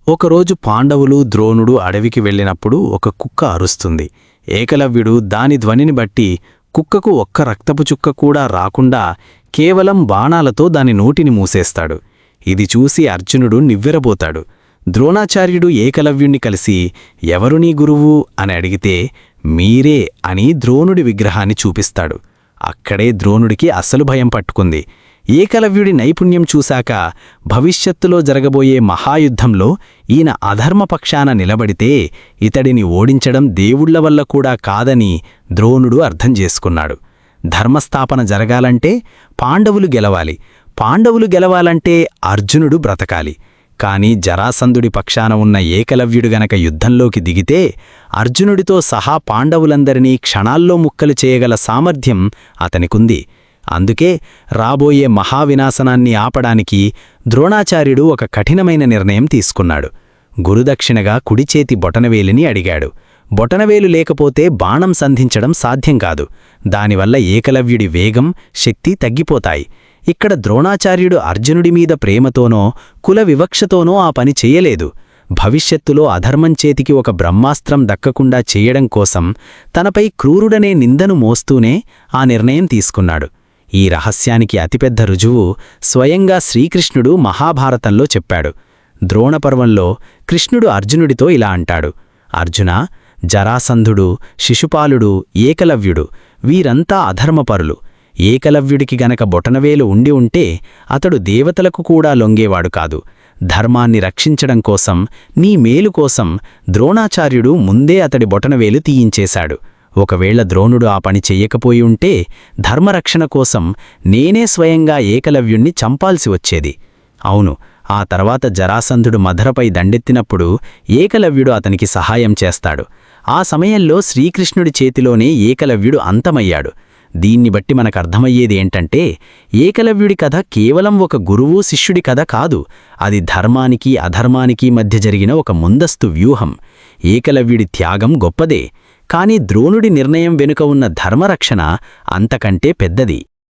ఒకరోజు పాండవులు ద్రోణుడు అడవికి వెళ్ళినప్పుడు ఒక కుక్క అరుస్తుంది. ఏకలవ్యుడు దాని ధ్వనిని బట్టి కుక్కకు ఒక్క రక్తపు చుక్క కూడా రాకుండా కేవలం బాణాలతో దాని నోటిని మూసేస్తాడు. ఇది చూసి అర్జునుడు నివ్వెరబోతాడు. ద్రోణాచార్యుడు ఏకలవ్యుణ్ణి కలిసి ఎవరు నీ గురువు అని అడిగితే మీరే అని ద్రోణుడి విగ్రహాన్ని చూపిస్తాడు. అక్కడే ద్రోణుడికి అసలు భయం పట్టుకుంది. ఏకలవ్యుడి నైపుణ్యం చూశాక భవిష్యత్తులో జరగబోయే మహాయుద్ధంలో ఈయన అధర్మపక్షాన నిలబడితే ఇతడిని ఓడించడం దేవుళ్ల వల్ల కూడా కాదని ద్రోణుడు అర్థం చేసుకున్నాడు. ధర్మస్థాపన జరగాలంటే పాండవులు గెలవాలి, పాండవులు గెలవాలంటే అర్జునుడు బ్రతకాలి. కాని జరాసంధుడి పక్షాన ఉన్న ఏకలవ్యుడు గనక యుద్ధంలోకి దిగితే అర్జునుడితో సహా పాండవులందరినీ క్షణాల్లో ముక్కలు చేయగల సామర్థ్యం అతనికుంది. అందుకే రాబోయే మహావినాశనాన్ని ఆపడానికి ద్రోణాచార్యుడు ఒక కఠినమైన నిర్ణయం తీసుకున్నాడు. గురుదక్షిణగా కుడిచేతి బొటనవేలిని అడిగాడు. బొటనవేలు లేకపోతే బాణం సంధించడం సాధ్యం కాదు. దానివల్ల ఏకలవ్యుడి వేగం, శక్తి తగ్గిపోతాయి. ఇక్కడ ద్రోణాచార్యుడు అర్జునుడి మీద ప్రేమతోనో కుల వివక్షతోనో ఆ పని చెయ్యలేదు. భవిష్యత్తులో అధర్మం చేతికి ఒక బ్రహ్మాస్త్రం దక్కకుండా చేయడం కోసం తనపై క్రూరుడనే నిందను మోస్తూనే ఆ నిర్ణయం తీసుకున్నాడు. ఈ రహస్యానికి అతిపెద్ద రుజువు స్వయంగా శ్రీకృష్ణుడు మహాభారతంలో చెప్పాడు. ద్రోణపర్వంలో కృష్ణుడు అర్జునుడితో ఇలా అంటాడు: అర్జునా, జరాసంధుడు, శిశుపాలుడు, ఏకలవ్యుడు వీరంతా అధర్మపరులు. ఏకలవ్యుడికి గనక బొటనవేలు ఉండి ఉంటే అతడు దేవతలకు కూడా లొంగేవాడు కాదు. ధర్మాన్ని రక్షించడం కోసం, నీ మేలు కోసం ద్రోణాచార్యుడు ముందే అతడి బొటనవేలు తీయించేశాడు. ఒకవేళ ద్రోణుడు ఆ పని చెయ్యకపోయి ఉంటే ధర్మరక్షణ కోసం నేనే స్వయంగా ఏకలవ్యుణ్ణి చంపాల్సి వచ్చేది. అవును, ఆ తర్వాత జరాసంధుడు మధరపై దండెత్తినప్పుడు ఏకలవ్యుడు అతనికి సహాయం చేస్తాడు. ఆ సమయంలో శ్రీకృష్ణుడి చేతిలోనే ఏకలవ్యుడు అంతమయ్యాడు. దీన్ని బట్టి మనకర్థమయ్యేది ఏంటంటే ఏకలవ్యుడి కథ కేవలం ఒక గురువు శిష్యుడి కథ కాదు. అది ధర్మానికి అధర్మానికి మధ్య జరిగిన ఒక ముందస్తు వ్యూహం. ఏకలవ్యుడి త్యాగం గొప్పదే, కాని ద్రోణుడి నిర్ణయం వెనుక ఉన్న ధర్మరక్షణ అంతకంటే పెద్దది.